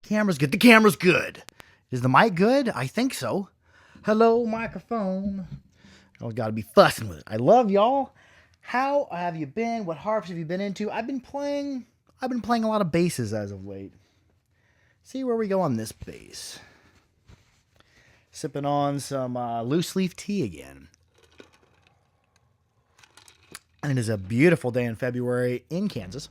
Camera's good. The camera's good. Is the mic good? I think so. Hello, microphone. Oh, gotta be fussing with it. I love y'all. How have you been? What harps have you been into? I've been playing a lot of basses as of late. See where we go on this bass. Sipping on some loose leaf tea again. And it is a beautiful day in February in Kansas.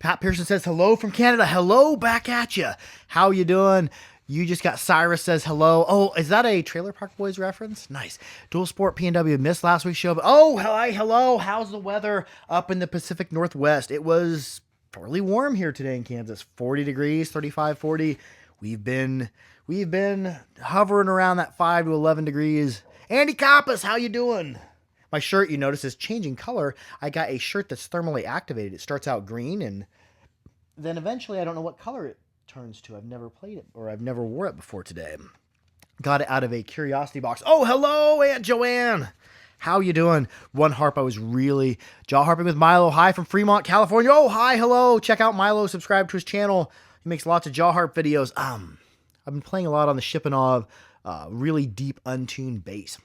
Pat Pearson says hello from Canada. Hello back at you. How you doing? You just got Cyrus says hello. Oh, is that a Trailer Park Boys reference? Nice. Dual Sport PNW missed last week's show. But hi, hello. How's the weather up in the Pacific Northwest? It was fairly warm here today in Kansas. 40 degrees, 35, 40. We've been hovering around that 5 to 11 degrees. Andy Kappas, how you doing? My shirt, you notice, is changing color. I got a shirt that's thermally activated. It starts out green, and then eventually I don't know what color it turns to. I've never played it, or I've never wore it before today. Got it out of a curiosity box. Oh, hello, Aunt Joanne. How you doing? One harp I was really jaw harping with Milo. Hi from Fremont, California. Oh, hi, hello. Check out Milo. Subscribe to his channel. He makes lots of jaw harp videos. I've been playing a lot on the Shippanov, really deep, untuned bass.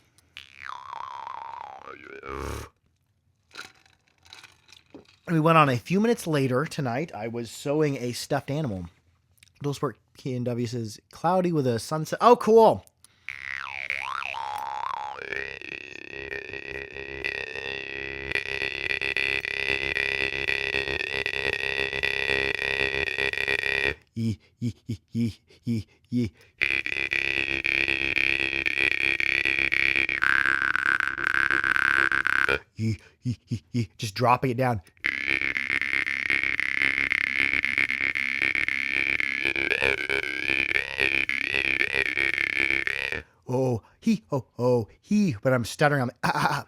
We went on a few minutes later tonight. I was sewing a stuffed animal. Dual Sport KNW says cloudy with a sunset. Oh, cool. Just dropping it down. Oh, he, but I'm stuttering. I'm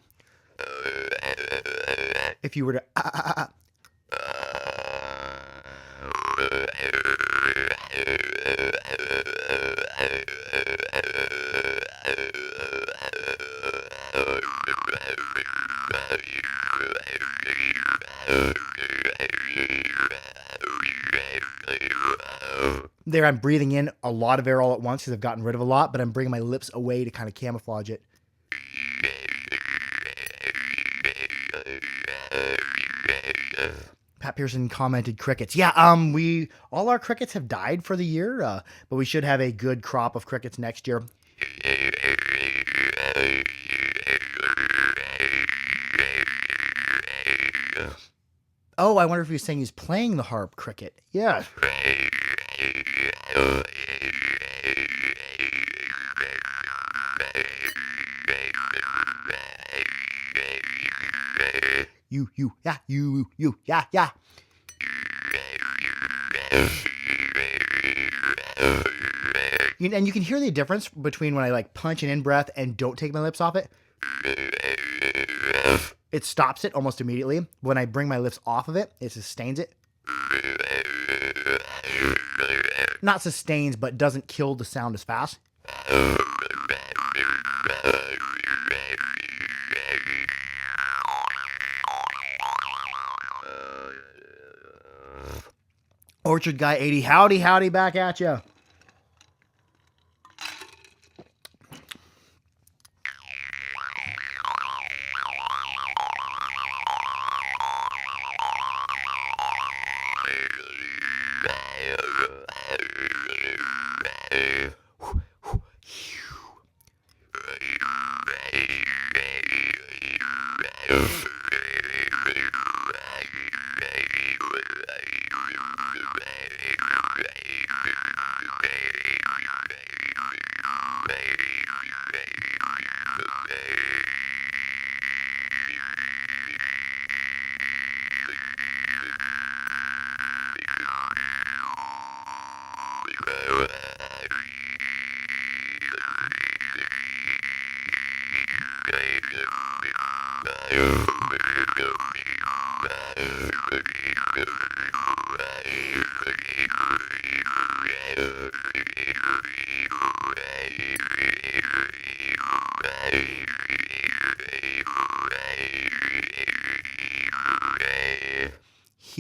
If you were to there, I'm breathing in a lot of air all at once because I've gotten rid of a lot, but I'm bringing my lips away to kind of camouflage it. Pat Pearson commented crickets. Yeah, all our crickets have died for the year, but we should have a good crop of crickets next year. Oh, I wonder if he was saying he's playing the harp cricket. Yeah. Yeah. And you can hear the difference between when I like punch an in-breath and don't take my lips off it. It stops it almost immediately. When I bring my lips off of it, it sustains it. Not sustains, but doesn't kill the sound as fast. Orchard Guy 80, howdy back at ya.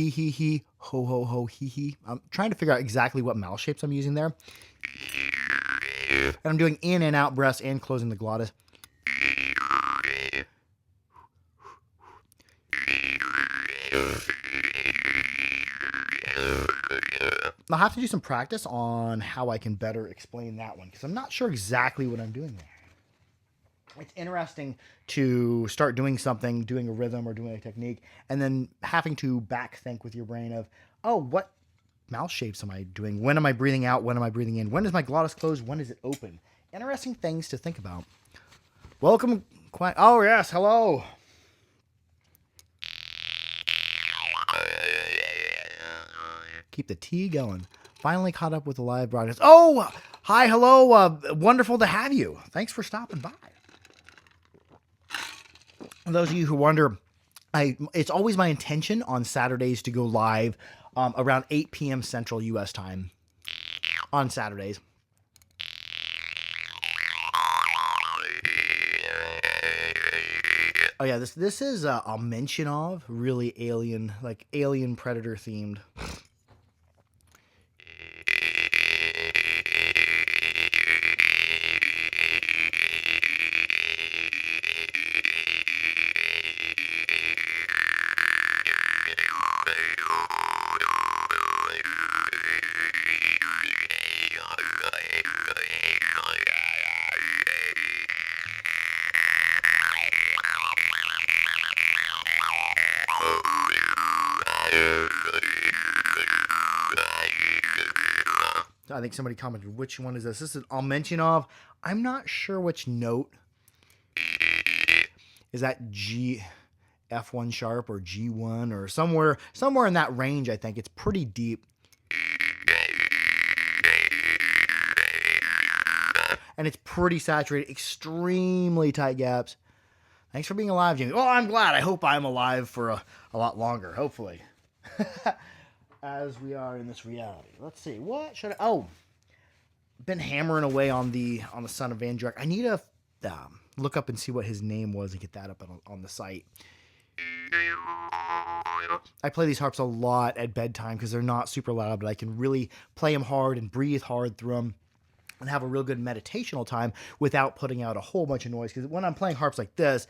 hee hee hee, ho ho ho hee hee. I'm trying to figure out exactly what mouth shapes I'm using there. And I'm doing in and out breaths and closing the glottis. I'll have to do some practice on how I can better explain that one because I'm not sure exactly what I'm doing there. It's interesting to start doing something, doing a rhythm or doing a technique, and then having to back think with your brain of, oh, what mouth shapes am I doing? When am I breathing out? When am I breathing in? When is my glottis closed? When is it open? Interesting things to think about. Welcome. Oh, yes. Hello. Keep the tea going. Finally caught up with the live broadcast. Oh, hi. Hello. Wonderful to have you. Thanks for stopping by. For those of you who wonder, it's always my intention on Saturdays to go live around 8 p.m. Central U.S. time on Saturdays. Oh yeah, this is a mention of really alien, like alien predator themed. I think somebody commented, which one is this? This is I'll mention of. I'm not sure which note. Is that G, F1 sharp or G1 or somewhere in that range, I think. It's pretty deep. And it's pretty saturated, extremely tight gaps. Thanks for being alive, Jamie. Well, I'm glad. I hope I'm alive for a lot longer, hopefully. As we are in this reality. Let's see. What should I... Oh. Been hammering away on the Son of Van Drek. I need to look up and see what his name was and get that up on the site. I play these harps a lot at bedtime because they're not super loud, but I can really play them hard and breathe hard through them and have a real good meditational time without putting out a whole bunch of noise. Because when I'm playing harps like this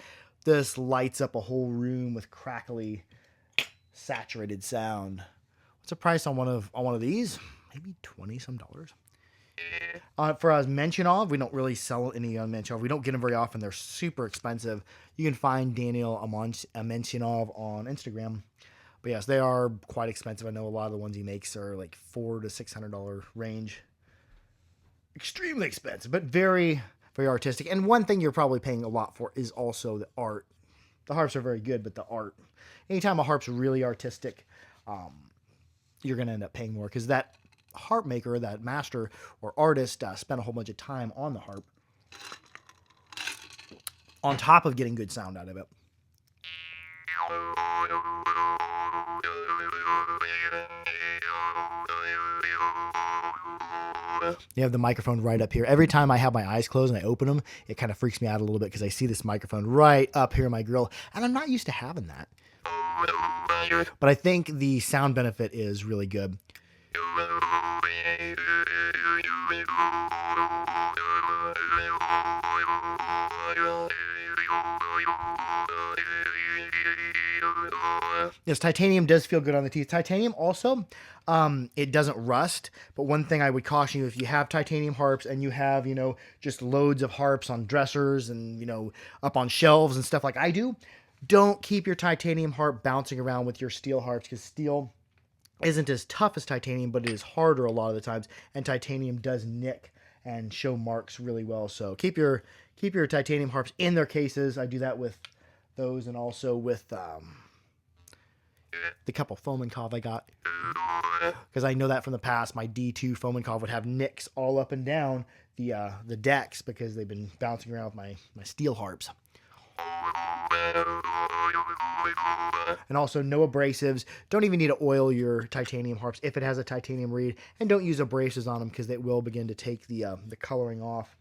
lights up a whole room with crackly, saturated sound. What's the price on one of these? Maybe $20-some. For us Mentionov, we don't really sell any Mentionov. We don't get them very often. They're super expensive. You can find Daniel Mentionov on Instagram. But yes, they are quite expensive. I know a lot of the ones he makes are like $400 to $600 range. Extremely expensive, but very, very artistic. And one thing you're probably paying a lot for is also the art. The harps are very good, but the art. Anytime a harp's really artistic, you're going to end up paying more because that harp maker, that master or artist spent a whole bunch of time on the harp on top of getting good sound out of it. You have the microphone right up here. Every time I have my eyes closed and I open them, it kind of freaks me out a little bit because I see this microphone right up here in my grill, and I'm not used to having that. But I think the sound benefit is really good. Yes, titanium does feel good on the teeth. Titanium also, it doesn't rust. But one thing I would caution you, if you have titanium harps and you have, just loads of harps on dressers and, up on shelves and stuff like I do, don't keep your titanium harp bouncing around with your steel harps because steel isn't as tough as titanium, but it is harder a lot of the times. And titanium does nick and show marks really well. So keep your titanium harps in their cases. I do that with those and also with the couple Fomenkov I got. Because I know that from the past, my D2 Fomenkov would have nicks all up and down the decks because they've been bouncing around with my steel harps. And also no abrasives. Don't even need to oil your titanium harps if it has a titanium reed, and don't use abrasives on them because they will begin to take the coloring off.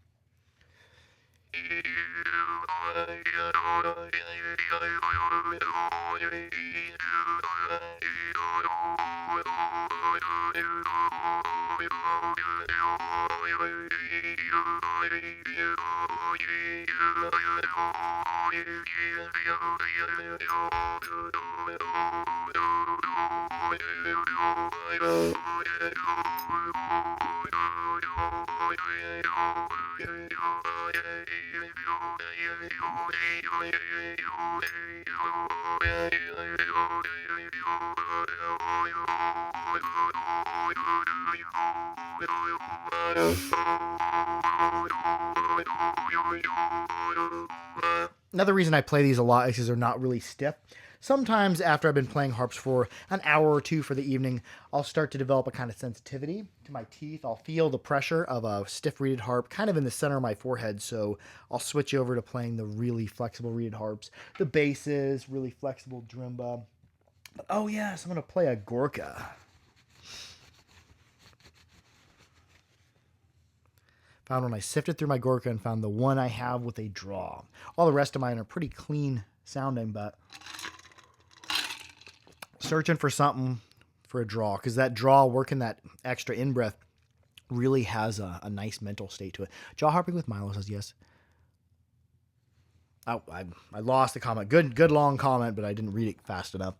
Another reason I play these a lot is because they're not really stiff. Sometimes after I've been playing harps for an hour or two for the evening, I'll start to develop a kind of sensitivity to my teeth. I'll feel the pressure of a stiff reeded harp kind of in the center of my forehead, so I'll switch over to playing the really flexible reeded harps. The basses, really flexible drimba. But, oh yes, I'm going to play a Gorka. Found when I sifted through my Gorka and found the one I have with a draw. All the rest of mine are pretty clean sounding, but searching for something for a draw, because that draw, working that extra in-breath, really has a nice mental state to it. Jaw harping with Milo says yes. Oh, I lost the comment. Good long comment, but I didn't read it fast enough.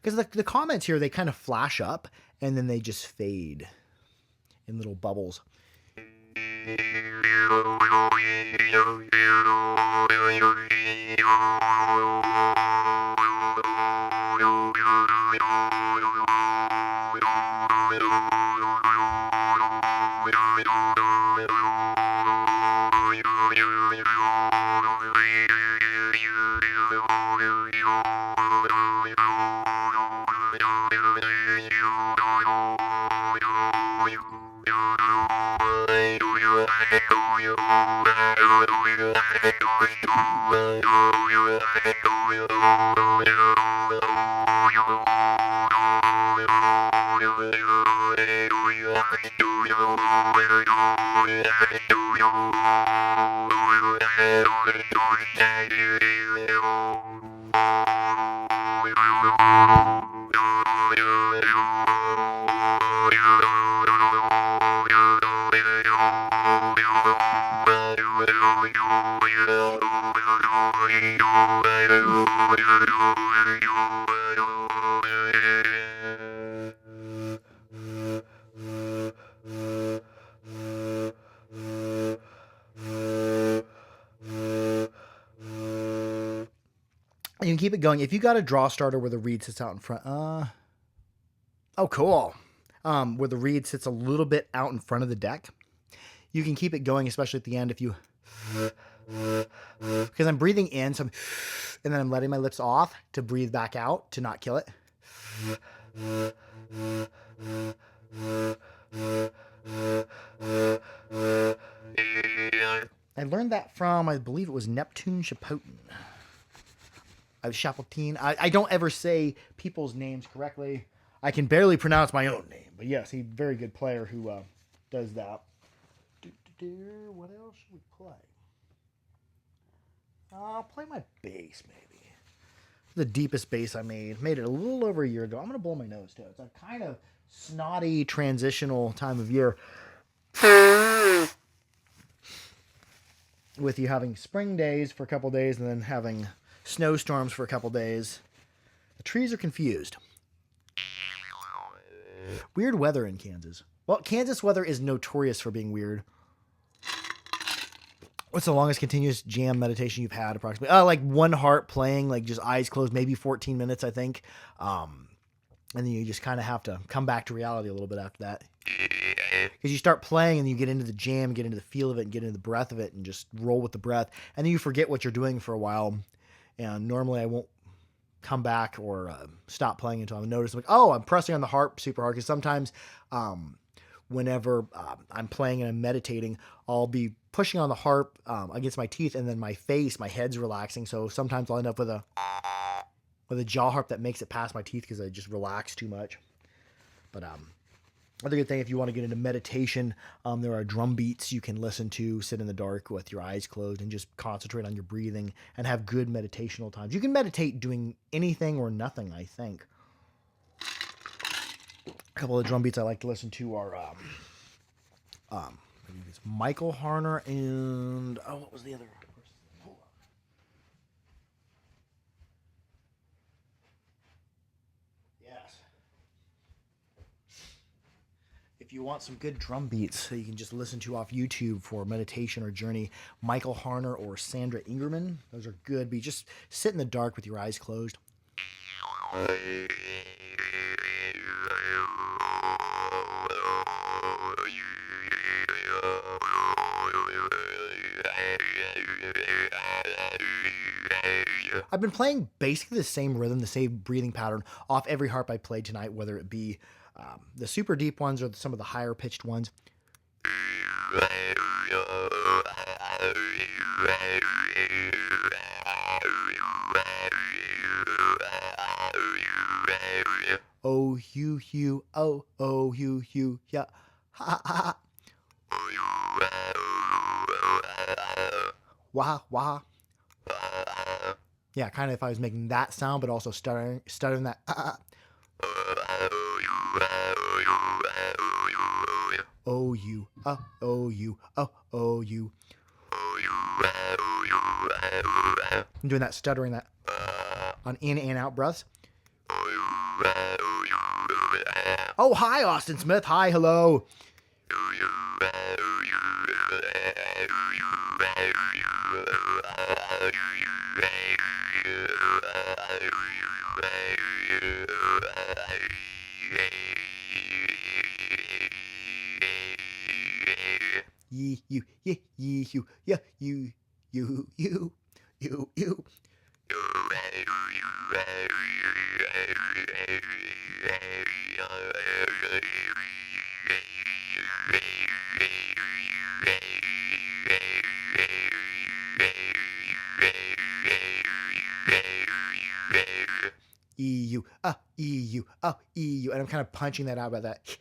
Because the comments here, they kind of flash up, and then they just fade in little bubbles. You can keep it going. If you got a draw starter where the reed sits out in front, oh, cool. Where the reed sits a little bit out in front of the deck, you can keep it going, especially at the end if you, because I'm breathing in, so and then I'm letting my lips off to breathe back out to not kill it. I learned that from, I believe it was Neptune Chapotin. Chapeltine. I don't ever say people's names correctly. I can barely pronounce my own name, but yes, he's a very good player who does that. What else should we play? I'll play my bass, maybe. The deepest bass I made it a little over a year ago. I'm going to blow my nose, too. It's a kind of snotty transitional time of year. With you having spring days for a couple days and then having snowstorms for a couple days. The trees are confused. Weird weather in Kansas. Well, Kansas weather is notorious for being weird. What's the longest continuous jam meditation you've had approximately? Like one heart playing, like just eyes closed, maybe 14 minutes, I think. And then you just kind of have to come back to reality a little bit after that. Because you start playing and you get into the jam, get into the feel of it, and get into the breath of it, and just roll with the breath. And then you forget what you're doing for a while. And normally I won't come back or stop playing until I notice, like, oh, I'm pressing on the harp super hard. Because sometimes whenever I'm playing and I'm meditating, I'll be pushing on the harp against my teeth, and then my face, my head's relaxing. So sometimes I'll end up with a jaw harp that makes it past my teeth because I just relax too much. But Other good thing, if you want to get into meditation, there are drum beats you can listen to, sit in the dark with your eyes closed, and just concentrate on your breathing and have good meditational times. You can meditate doing anything or nothing, I think. A couple of drum beats I like to listen to are maybe it's Michael Harner and what was the other person? Hold on. Yes. If you want some good drum beats that you can just listen to off YouTube for meditation or journey, Michael Harner or Sandra Ingerman, those are good. But you just sit in the dark with your eyes closed. I've been playing basically the same rhythm, the same breathing pattern off every harp I played tonight, whether it be the super deep ones or some of the higher pitched ones. Oh, you, oh, you, yeah, ha, ha, ha. Wah, wah. Yeah, kind of if I was making that sound, but also stuttering that. Oh, you, oh, you, oh, you. I'm doing that stuttering that on in and out breaths. Oh, hi, Austin Smith. Hi, hello. You, yeah, you. EU, EU, EU, and I'm kind of punching that out by that.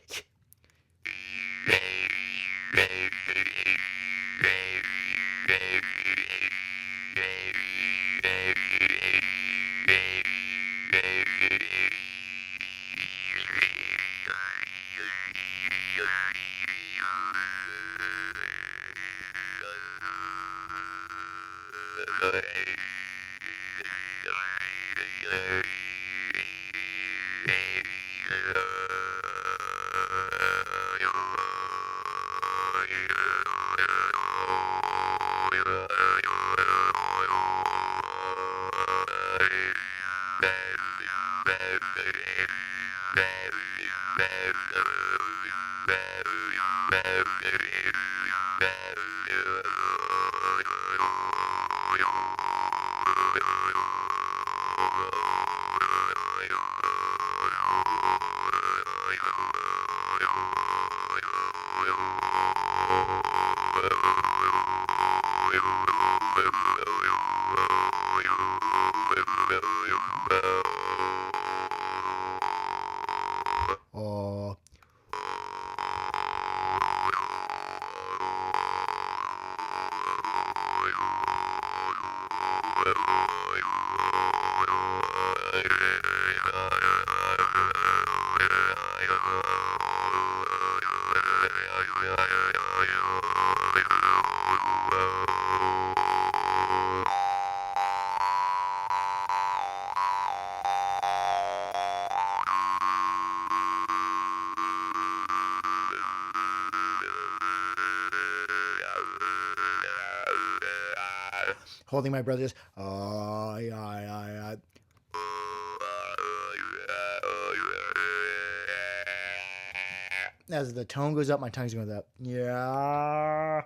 Oh. Holding my brother's. As the tone goes up, my tongue's going up. Yeah.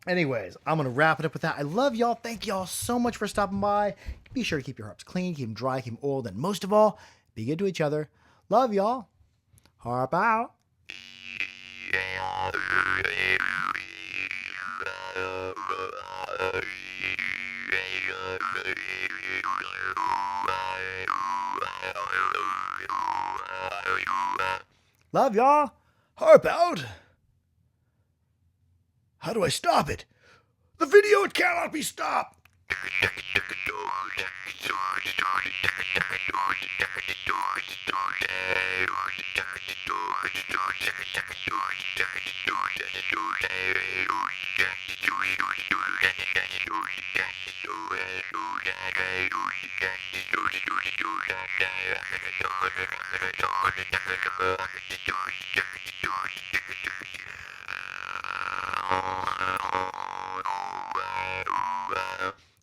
Anyways, I'm going to wrap it up with that. I love y'all. Thank y'all so much for stopping by. Be sure to keep your harps clean, keep them dry, keep them oiled, and most of all, be good to each other. Love y'all. Harp out. Love y'all. Harp out. How do I stop it? The video, it cannot be stopped.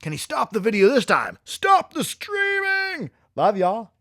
Can he stop the video this time? Stop the streaming! Love y'all.